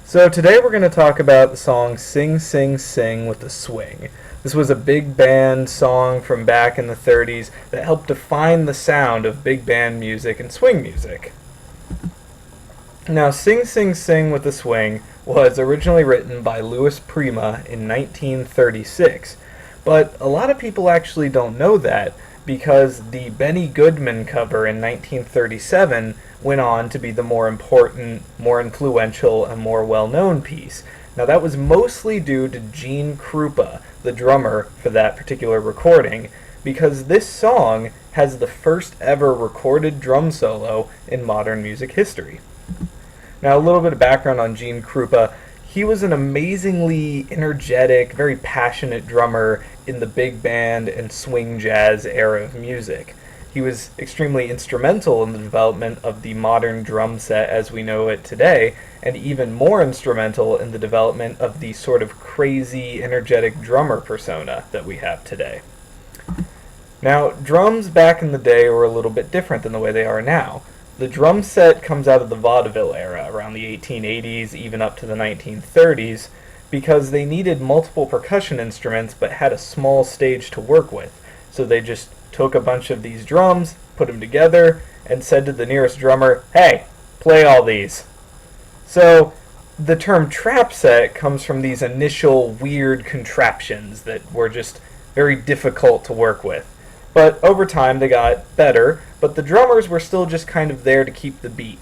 So today we're going to talk about the song Sing Sing Sing with a Swing. This was a big band song from back in the 30s that helped define the sound of big band music and swing music. Now, Sing Sing Sing with a Swing was originally written by Louis Prima in 1936, but a lot of people actually don't know that because the Benny Goodman cover in 1937 went on to be the more important, more influential, and more well-known piece. Now that was mostly due to Gene Krupa, the drummer for that particular recording, because this song has the first ever recorded drum solo in modern music history. Now a little bit of background on Gene Krupa. He was an amazingly energetic, very passionate drummer in the big band and swing jazz era of music. He was extremely instrumental in the development of the modern drum set as we know it today, and even more instrumental in the development of the sort of crazy, energetic drummer persona that we have today. Now, drums back in the day were a little bit different than the way they are now. The drum set comes out of the vaudeville era, around the 1880s, even up to the 1930s, because they needed multiple percussion instruments but had a small stage to work with. So they just took a bunch of these drums, put them together, and said to the nearest drummer, "Hey, play all these." So the term trap set comes from these initial weird contraptions that were just very difficult to work with. But over time they got better, but the drummers were still just kind of there to keep the beat,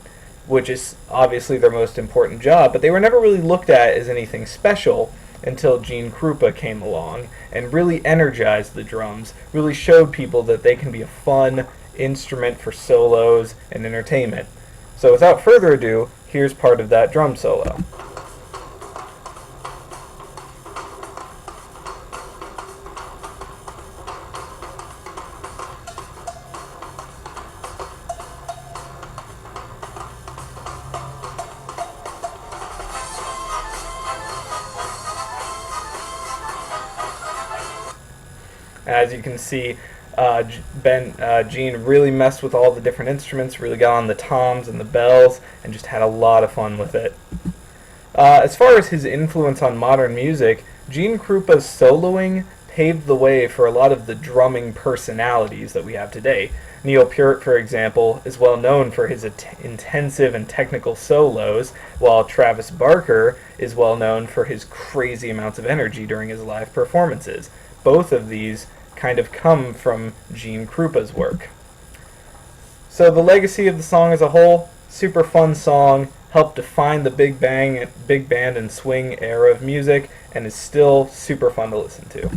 which is obviously their most important job, but they were never really looked at as anything special until Gene Krupa came along and really energized the drums, really showed people that they can be a fun instrument for solos and entertainment. So without further ado, here's part of that drum solo. As you can see, Gene really messed with all the different instruments, really got on the toms and the bells, and just had a lot of fun with it. As far as his influence on modern music, Gene Krupa's soloing paved the way for a lot of the drumming personalities that we have today. Neil Peart, for example, is well known for his intensive and technical solos, while Travis Barker is well known for his crazy amounts of energy during his live performances. Both of these kind of come from Gene Krupa's work. So the legacy of the song as a whole, super fun song, helped define the big band and swing era of music, and is still super fun to listen to.